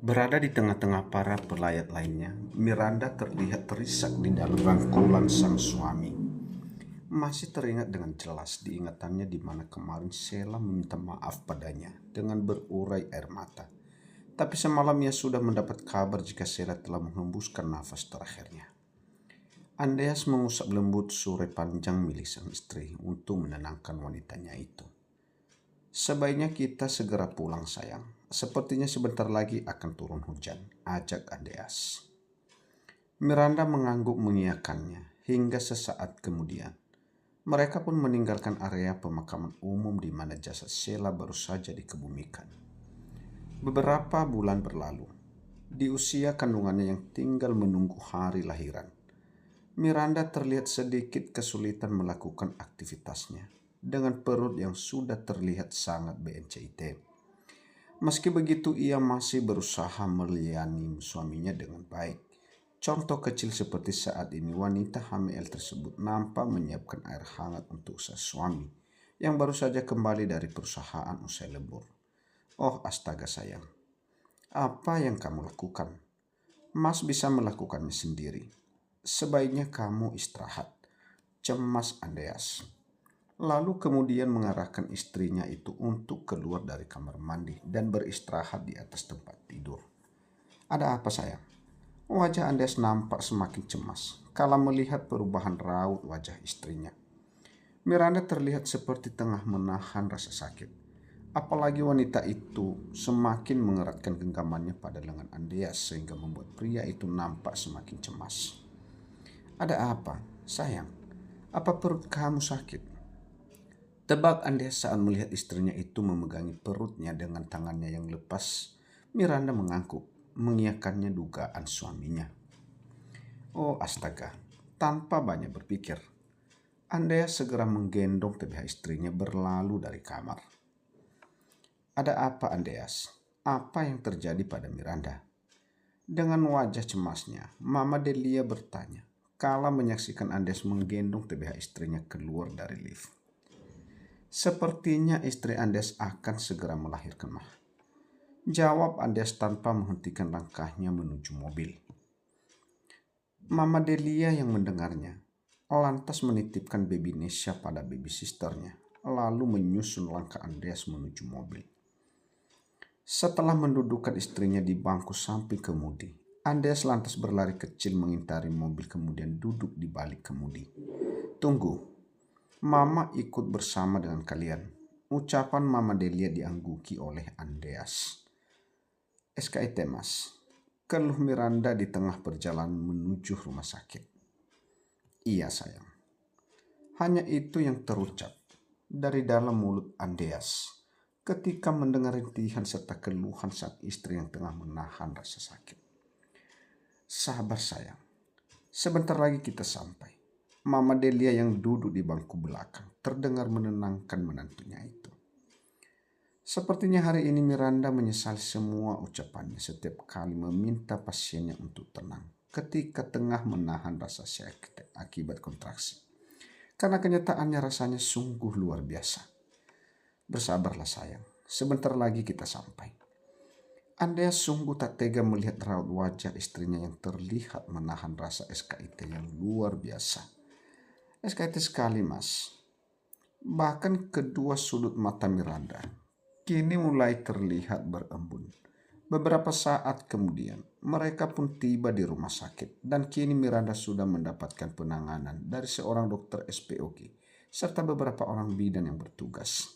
Berada di tengah-tengah para pelayat lainnya, Miranda terlihat terisak di dalam rangkulan sang suami. Masih teringat dengan jelas diingatannya di mana kemarin Sheila meminta maaf padanya dengan berurai air mata. Tapi semalam ia sudah mendapat kabar jika Sheila telah menghembuskan nafas terakhirnya. Andreas mengusap lembut sore panjang milik sang istri untuk menenangkan wanitanya itu. Sebaiknya kita segera pulang sayang. Sepertinya sebentar lagi akan turun hujan, ajak Andreas. Miranda mengangguk mengiyakannya hingga sesaat kemudian. Mereka pun meninggalkan area pemakaman umum di mana jasad Sheila baru saja dikebumikan. Beberapa bulan berlalu. Di usia kandungannya yang tinggal menunggu hari lahiran, Miranda terlihat sedikit kesulitan melakukan aktivitasnya dengan perut yang sudah terlihat sangat BNCIT. Meski begitu, ia masih berusaha melayani suaminya dengan baik. Contoh kecil seperti saat ini wanita hamil tersebut nampak menyiapkan air hangat untuk sang suami yang baru saja kembali dari perusahaan usai lembur. Oh astaga sayang, apa yang kamu lakukan? Mas bisa melakukannya sendiri. Sebaiknya kamu istirahat, cemas Andreas. Lalu kemudian mengarahkan istrinya itu untuk keluar dari kamar mandi dan beristirahat di atas tempat tidur. Ada apa sayang? Wajah Andreas nampak semakin cemas kala melihat perubahan raut wajah istrinya. Miranda terlihat seperti tengah menahan rasa sakit. Apalagi wanita itu semakin mengeratkan genggamannya pada lengan Andreas sehingga membuat pria itu nampak semakin cemas. Ada apa, sayang? Apa perut kamu sakit? Tebak Andreas saat melihat istrinya itu memegangi perutnya dengan tangannya yang lepas. Miranda mengangguk, mengiyakannya dugaan suaminya. Oh astaga, tanpa banyak berpikir, Andreas segera menggendong TBH istrinya berlalu dari kamar. Ada apa Andreas? Apa yang terjadi pada Miranda? Dengan wajah cemasnya, Mama Delia bertanya, kala menyaksikan Andreas menggendong TBH istrinya keluar dari lift. Sepertinya istri Andreas akan segera melahirkan mah. Jawab Andreas tanpa menghentikan langkahnya menuju mobil. Mama Delia yang mendengarnya lantas menitipkan baby Nesha pada baby sisternya, lalu menyusun langkah Andreas menuju mobil. Setelah mendudukkan istrinya di bangku samping kemudi, Andreas lantas berlari kecil mengintari mobil kemudian duduk di balik kemudi. Tunggu, Mama ikut bersama dengan kalian. Ucapan Mama Delia diangguki oleh Andreas. SKIT mas, keluh Miranda di tengah perjalanan menuju rumah sakit. Iya sayang. Hanya itu yang terucap dari dalam mulut Andreas ketika mendengar rintihan serta keluhan sang istri yang tengah menahan rasa sakit. Sabar sayang, sebentar lagi kita sampai. Mama Delia yang duduk di bangku belakang terdengar menenangkan menantunya itu. Sepertinya hari ini Miranda menyesali semua ucapannya setiap kali meminta pasiennya untuk tenang ketika tengah menahan rasa sakit akibat kontraksi. Karena kenyataannya rasanya sungguh luar biasa. Bersabarlah sayang, sebentar lagi kita sampai. Andreas sungguh tak tega melihat raut wajah istrinya yang terlihat menahan rasa SKIT yang luar biasa. SKIT sekali mas. Bahkan kedua sudut mata Miranda kini mulai terlihat berembun. Beberapa saat kemudian mereka pun tiba di rumah sakit dan kini Miranda sudah mendapatkan penanganan dari seorang dokter SPOG serta beberapa orang bidan yang bertugas.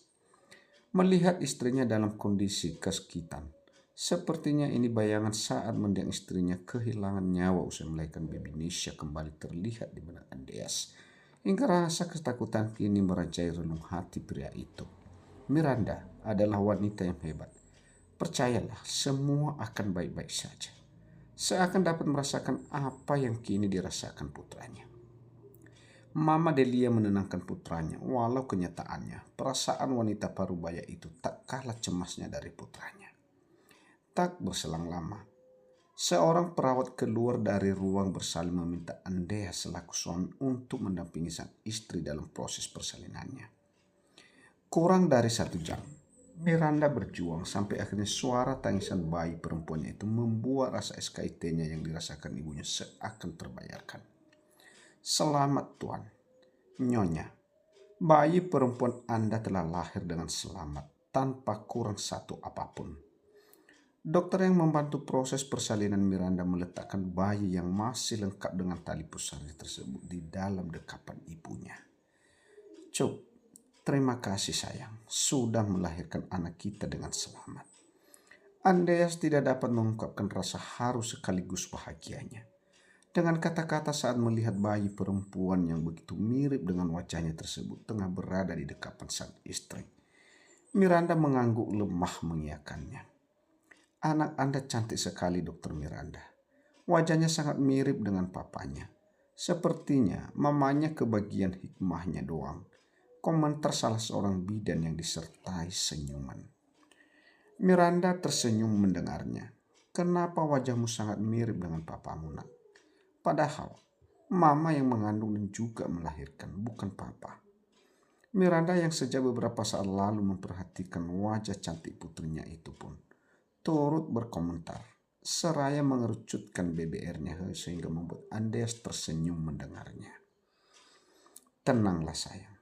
Melihat istrinya dalam kondisi kesakitan, sepertinya ini bayangan saat mendiang istrinya kehilangan nyawa usai melahirkan baby Nisha kembali terlihat di benak Andreas. Hingga rasa ketakutan kini merajai relung hati pria itu. Miranda adalah wanita yang hebat. Percayalah, semua akan baik-baik saja. Seakan dapat merasakan apa yang kini dirasakan putranya. Mama Delia menenangkan putranya, walau kenyataannya perasaan wanita parubaya itu tak kalah cemasnya dari putranya. Tak berselang lama, seorang perawat keluar dari ruang bersalin meminta Andreas selaku suami untuk mendampingi sang istri dalam proses persalinannya. Kurang dari 1 jam, Miranda berjuang sampai akhirnya suara tangisan bayi perempuannya itu membuat rasa SKIT-nya yang dirasakan ibunya seakan terbayarkan. Selamat Tuan, Nyonya. Bayi perempuan Anda telah lahir dengan selamat tanpa kurang satu apapun. Dokter yang membantu proses persalinan Miranda meletakkan bayi yang masih lengkap dengan tali pusarnya tersebut di dalam dekapan ibunya. Cuk, terima kasih sayang, sudah melahirkan anak kita dengan selamat. Andreas tidak dapat mengungkapkan rasa haru sekaligus bahagianya. Dengan kata-kata saat melihat bayi perempuan yang begitu mirip dengan wajahnya tersebut tengah berada di dekapan sang istri. Miranda mengangguk lemah mengiyakannya. Anak Anda cantik sekali, Dokter Miranda. Wajahnya sangat mirip dengan papanya. Sepertinya mamanya kebagian hikmahnya doang. Komentar salah seorang bidan yang disertai senyuman. Miranda tersenyum mendengarnya. Kenapa wajahmu sangat mirip dengan papamu, nak? Padahal mama yang mengandung dan juga melahirkan, bukan papa. Miranda yang sejak beberapa saat lalu memperhatikan wajah cantik putrinya itu pun turut berkomentar, seraya mengerucutkan BBR-nya sehingga membuat Andreas tersenyum mendengarnya. Tenanglah sayang,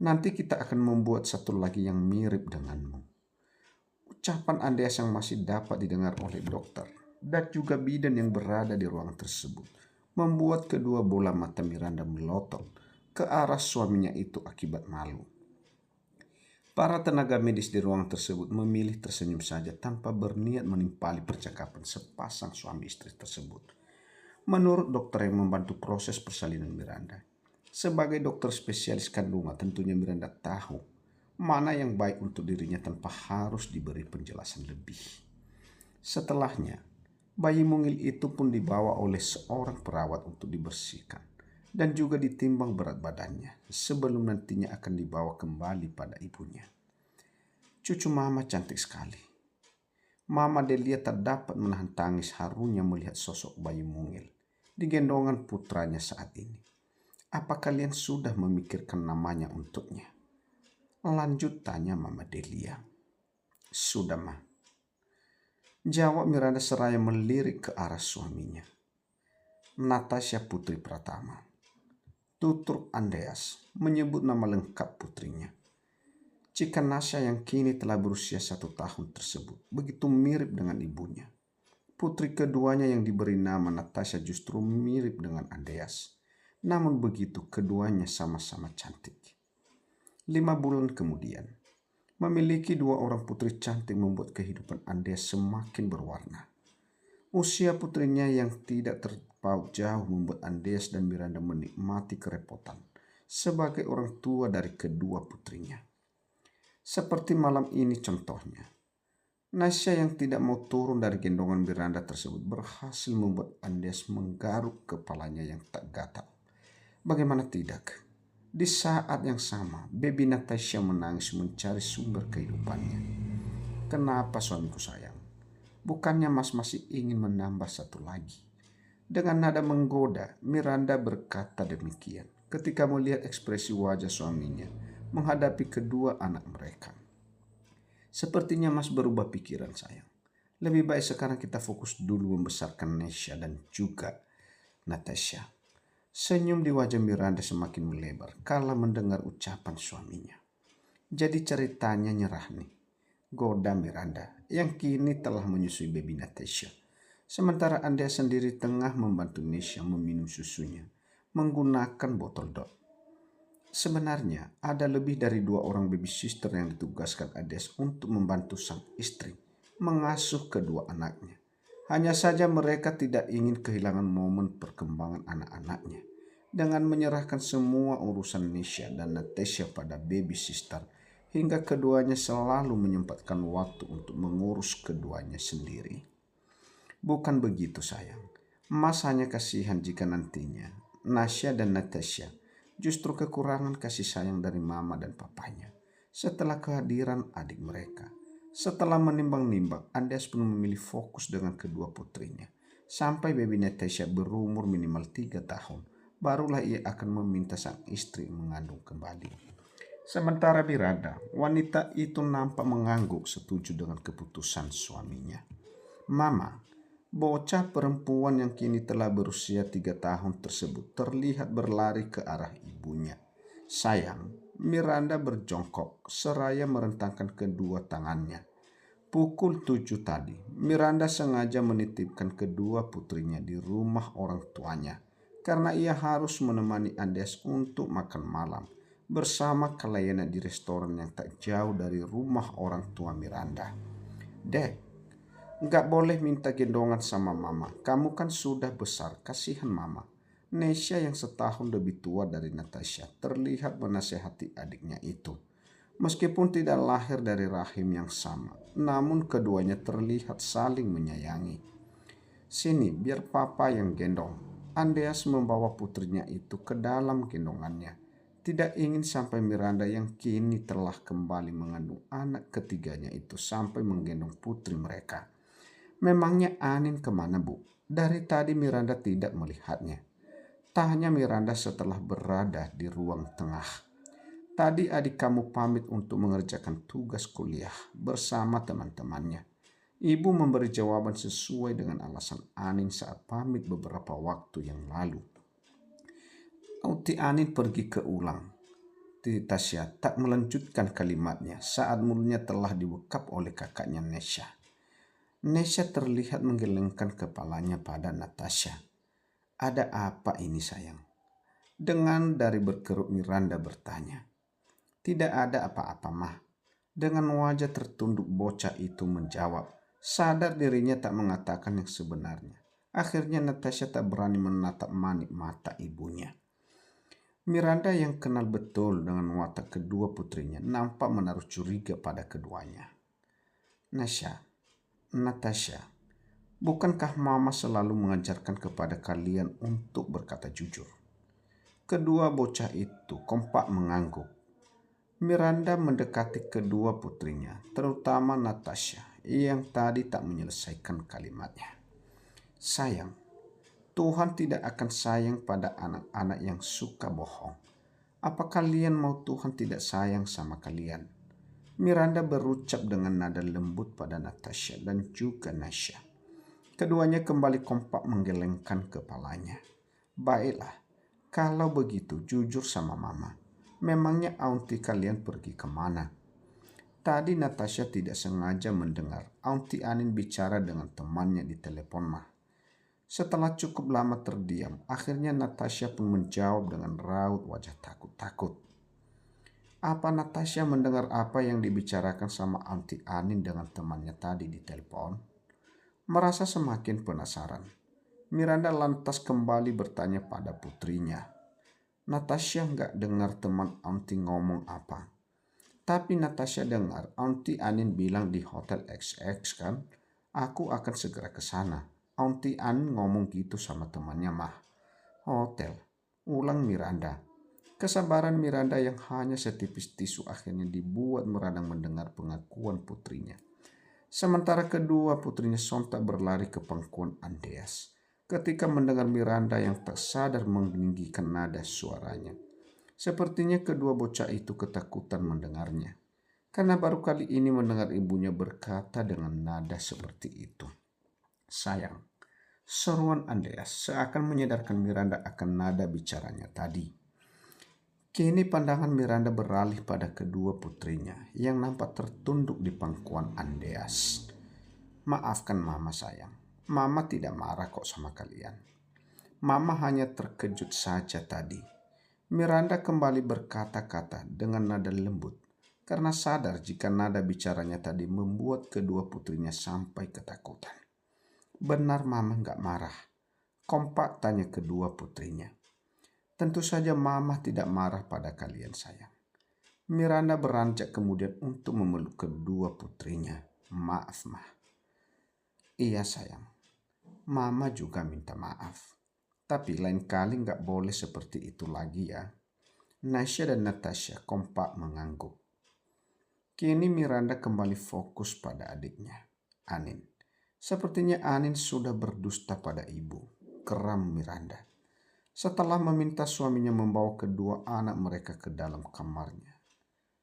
nanti kita akan membuat satu lagi yang mirip denganmu. Ucapan Andreas yang masih dapat didengar oleh dokter dan juga bidan yang berada di ruangan tersebut membuat kedua bola mata Miranda melotot ke arah suaminya itu akibat malu. Para tenaga medis di ruang tersebut memilih tersenyum saja tanpa berniat menimpali percakapan sepasang suami istri tersebut. Menurut dokter yang membantu proses persalinan Miranda, sebagai dokter spesialis kandungan tentunya Miranda tahu mana yang baik untuk dirinya tanpa harus diberi penjelasan lebih. Setelahnya, bayi mungil itu pun dibawa oleh seorang perawat untuk dibersihkan dan juga ditimbang berat badannya sebelum nantinya akan dibawa kembali pada ibunya. Cucu mama cantik sekali. Mama Delia tak dapat menahan tangis harunya melihat sosok bayi mungil di gendongan putranya saat ini. Apa kalian sudah memikirkan namanya untuknya? Lanjut tanya Mama Delia. Sudah, Ma. Jawab Miranda seraya melirik ke arah suaminya. Natasha Putri Pratama. Tutur Andreas menyebut nama lengkap putrinya. Jika Nasya yang kini telah berusia 1 tahun tersebut begitu mirip dengan ibunya. Putri keduanya yang diberi nama Natasha justru mirip dengan Andreas. Namun begitu keduanya sama-sama cantik. 5 bulan kemudian, memiliki 2 orang putri cantik membuat kehidupan Andreas semakin berwarna. Usia putrinya yang tidak terpaut jauh membuat Andreas dan Miranda menikmati kerepotan sebagai orang tua dari kedua putrinya. Seperti malam ini contohnya, Nasya yang tidak mau turun dari gendongan Miranda tersebut berhasil membuat Andreas menggaruk kepalanya yang tak gatal. Bagaimana tidak? Di saat yang sama, baby Natasha menangis mencari sumber kehidupannya. Kenapa suamiku sayang? Bukannya Mas masih ingin menambah satu lagi? Dengan nada menggoda, Miranda berkata demikian ketika melihat ekspresi wajah suaminya menghadapi kedua anak mereka. Sepertinya Mas berubah pikiran sayang. Lebih baik sekarang kita fokus dulu membesarkan Nesha dan juga Natasha. Senyum di wajah Miranda semakin melebar kala mendengar ucapan suaminya. Jadi ceritanya nyerah nih, goda Miranda yang kini telah menyusui baby Natasha. Sementara Anda sendiri tengah membantu Nesha meminum susunya menggunakan botol dot. Sebenarnya ada lebih dari 2 orang baby sister yang ditugaskan Ades untuk membantu sang istri mengasuh kedua anaknya. Hanya saja mereka tidak ingin kehilangan momen perkembangan anak-anaknya. Dengan menyerahkan semua urusan Nisha dan Natasha pada baby sister, hingga keduanya selalu menyempatkan waktu untuk mengurus keduanya sendiri. Bukan begitu sayang, Mas hanya kasihan jika nantinya Nasya dan Natasha justru kekurangan kasih sayang dari mama dan papanya setelah kehadiran adik mereka. Setelah menimbang-nimbang, Andes pun memilih fokus dengan kedua putrinya. Sampai baby Natasha berumur minimal 3 tahun, barulah ia akan meminta sang istri mengandung kembali. Sementara Miranda, wanita itu nampak mengangguk setuju dengan keputusan suaminya. Mama, bocah perempuan yang kini telah berusia 3 tahun tersebut terlihat berlari ke arah ibunya. Sayang, Miranda berjongkok seraya merentangkan kedua tangannya. Pukul 7 tadi, Miranda sengaja menitipkan kedua putrinya di rumah orang tuanya karena ia harus menemani Andes untuk makan malam bersama kliennya di restoran yang tak jauh dari rumah orang tua Miranda. Dek, nggak boleh minta gendongan sama mama. Kamu kan sudah besar, kasihan mama. Nesha yang setahun lebih tua dari Natasha terlihat menasehati adiknya itu. Meskipun tidak lahir dari rahim yang sama, namun keduanya terlihat saling menyayangi. Sini, biar papa yang gendong. Andreas membawa putrinya itu ke dalam gendongannya. Tidak ingin sampai Miranda yang kini telah kembali mengandung anak ketiganya itu sampai menggendong putri mereka. Memangnya Anin kemana, Bu? Dari tadi Miranda tidak melihatnya. Tanya Miranda setelah berada di ruang tengah. Tadi adik kamu pamit untuk mengerjakan tugas kuliah bersama teman-temannya. Ibu memberi jawaban sesuai dengan alasan Anin saat pamit beberapa waktu yang lalu. Uti Anin pergi ke ulang. Tasya tak melanjutkan kalimatnya saat mulutnya telah dibekap oleh kakaknya Nesha. Nesha terlihat menggelengkan kepalanya pada Natasha. Ada apa ini sayang? Dengan dari berkerut Miranda bertanya. Tidak ada apa-apa, Mah. Dengan wajah tertunduk bocah itu menjawab. Sadar dirinya tak mengatakan yang sebenarnya. Akhirnya Natasha tak berani menatap manik mata ibunya. Miranda yang kenal betul dengan watak kedua putrinya nampak menaruh curiga pada keduanya. Natasha, bukankah Mama selalu mengajarkan kepada kalian untuk berkata jujur? Kedua bocah itu kompak mengangguk. Miranda mendekati kedua putrinya, terutama Natasha, yang tadi tak menyelesaikan kalimatnya. Sayang, Tuhan tidak akan sayang pada anak-anak yang suka bohong. Apa kalian mau Tuhan tidak sayang sama kalian? Miranda berucap dengan nada lembut pada Natasha dan juga Nasha. Keduanya kembali kompak menggelengkan kepalanya. Baiklah, kalau begitu jujur sama Mama. Memangnya aunty kalian pergi kemana? Tadi Natasha tidak sengaja mendengar aunty Anin bicara dengan temannya di telepon Mah. Setelah cukup lama terdiam, akhirnya Natasha pun menjawab dengan raut wajah takut-takut. Apa Natasha mendengar apa yang dibicarakan sama aunty Anin dengan temannya tadi di telepon? Merasa semakin penasaran, Miranda lantas kembali bertanya pada putrinya. Natasha nggak dengar teman aunty ngomong apa. Tapi Natasha dengar aunty Anin bilang di Hotel XX kan, aku akan segera ke sana. Aunty Anin ngomong gitu sama temannya Mah. Hotel, ulang Miranda. Kesabaran Miranda yang hanya setipis tisu akhirnya dibuat meradang mendengar pengakuan putrinya. Sementara kedua putrinya sontak berlari ke pangkuan Andreas ketika mendengar Miranda yang tak sadar meninggikan nada suaranya. Sepertinya kedua bocah itu ketakutan mendengarnya, karena baru kali ini mendengar ibunya berkata dengan nada seperti itu. Sayang, seruan Andreas seakan menyadarkan Miranda akan nada bicaranya tadi. Kini pandangan Miranda beralih pada kedua putrinya yang nampak tertunduk di pangkuan Andreas. Maafkan Mama sayang. Mama tidak marah kok sama kalian. Mama hanya terkejut saja tadi. Miranda kembali berkata-kata dengan nada lembut karena sadar jika nada bicaranya tadi membuat kedua putrinya sampai ketakutan. Benar Mama nggak marah? Kompak tanya kedua putrinya. Tentu saja Mama tidak marah pada kalian sayang. Miranda beranjak kemudian untuk memeluk kedua putrinya. Maaf Mah. Iya sayang. Mama juga minta maaf. Tapi lain kali nggak boleh seperti itu lagi ya. Nasha dan Natasha kompak mengangguk. Kini Miranda kembali fokus pada adiknya, Anin. Sepertinya Anin sudah berdusta pada ibu, geram Miranda. Setelah meminta suaminya membawa kedua anak mereka ke dalam kamarnya.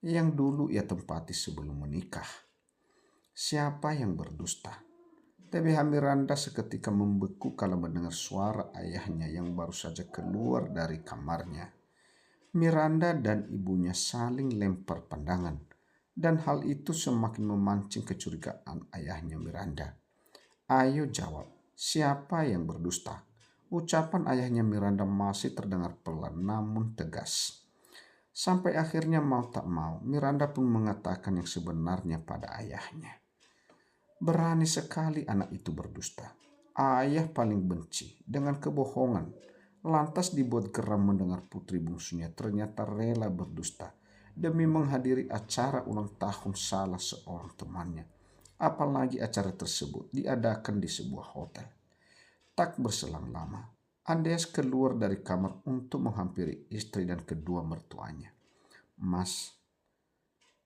yang dulu ia tempati sebelum menikah. Siapa yang berdusta? TBH Miranda seketika membeku kala mendengar suara ayahnya yang baru saja keluar dari kamarnya. Miranda dan ibunya saling lempar pandangan, dan hal itu semakin memancing kecurigaan ayahnya Miranda. Ayo jawab, siapa yang berdusta? Ucapan ayahnya Miranda masih terdengar pelan namun tegas. Sampai akhirnya mau tak mau, Miranda pun mengatakan yang sebenarnya pada ayahnya. Berani sekali anak itu berdusta. Ayah paling benci dengan kebohongan. Lantas dibuat geram mendengar putri bungsunya ternyata rela berdusta demi menghadiri acara ulang tahun salah seorang temannya. Apalagi acara tersebut diadakan di sebuah hotel. Tak berselang lama, Andreas keluar dari kamar untuk menghampiri istri dan kedua mertuanya. Mas,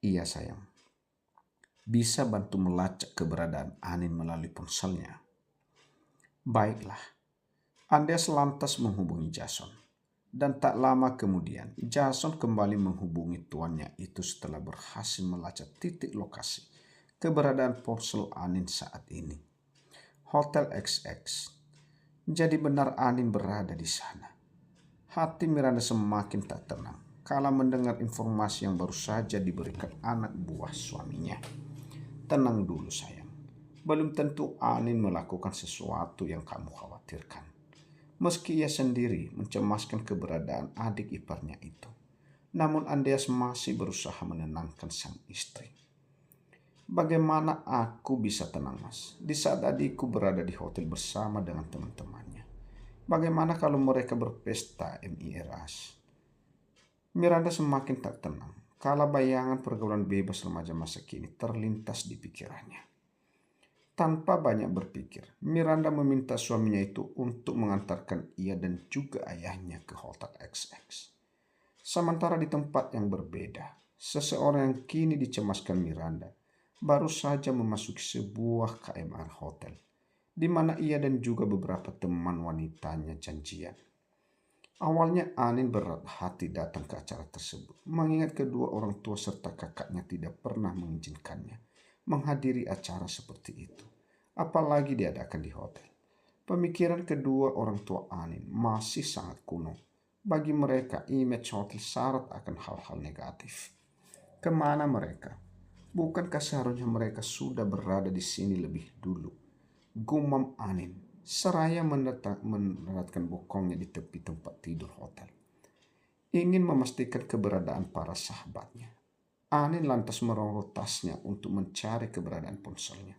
iya sayang, bisa bantu melacak keberadaan Anin melalui ponselnya. Baiklah, Andreas lantas menghubungi Jason. Dan tak lama kemudian, Jason kembali menghubungi tuannya itu setelah berhasil melacak titik lokasi keberadaan ponsel Anin saat ini. Hotel XX. Jadi benar Anin berada di sana. Hati Miranda semakin tak tenang kala mendengar informasi yang baru saja diberikan anak buah suaminya. Tenang dulu sayang, belum tentu Anin melakukan sesuatu yang kamu khawatirkan. Meski ia sendiri mencemaskan keberadaan adik iparnya itu, namun Andreas masih berusaha menenangkan sang istri. Bagaimana aku bisa tenang, Mas, di saat adikku berada di hotel bersama dengan teman-temannya? Bagaimana kalau mereka berpesta MIRAS? Miranda semakin tak tenang kala bayangan pergaulan bebas remaja masa kini terlintas di pikirannya. Tanpa banyak berpikir, Miranda meminta suaminya itu untuk mengantarkan ia dan juga ayahnya ke Hotel XX. Sementara di tempat yang berbeda, seseorang yang kini dicemaskan Miranda baru saja memasuki sebuah KMR hotel, di mana ia dan juga beberapa teman wanitanya janjian. Awalnya Anin berat hati datang ke acara tersebut, mengingat kedua orang tua serta kakaknya tidak pernah mengizinkannya menghadiri acara seperti itu, apalagi diadakan di hotel. Pemikiran kedua orang tua Anin masih sangat kuno. Bagi mereka, image hotel syarat akan hal-hal negatif. Kemana mereka? Bukankah seharusnya mereka sudah berada di sini lebih dulu? Gumam Anin seraya meneratkan bokongnya di tepi tempat tidur hotel. Ingin memastikan keberadaan para sahabatnya, Anin lantas merogoh tasnya untuk mencari keberadaan ponselnya.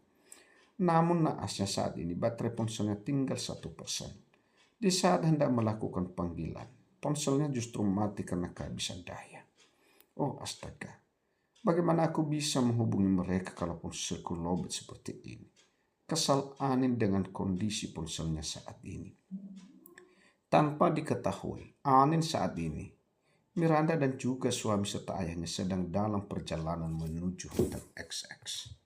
Namun naasnya saat ini baterai ponselnya tinggal 1%. Di saat hendak melakukan panggilan, ponselnya justru mati karena kehabisan daya. Oh astaga, bagaimana aku bisa menghubungi mereka kalau ponselku lowbat seperti ini? Kesal Anin dengan kondisi ponselnya saat ini. Tanpa diketahui, Anin saat ini, Miranda dan juga suami serta ayahnya sedang dalam perjalanan menuju Hotel XX.